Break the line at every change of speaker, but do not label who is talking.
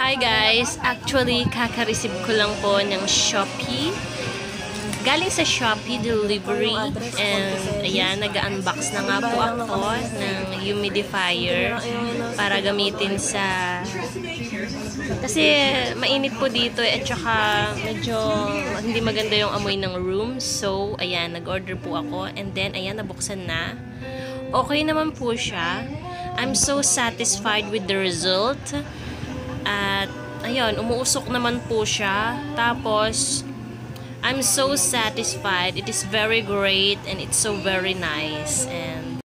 Hi guys! Actually, kaka-receive ko lang po ng Shopee. Galing sa Shopee delivery. And ayan, nag-unbox na nga po ako ng humidifier para gamitin sa... Kasi mainit po dito at saka medyo hindi maganda yung amoy ng room. So, ayan, nag-order po ako. And then, ayan, nabuksan na. Okay naman po siya. I'm so satisfied with the result. At, ayun, umuusok naman po siya. Tapos, I'm so satisfied. It is very great and it's so very nice. And,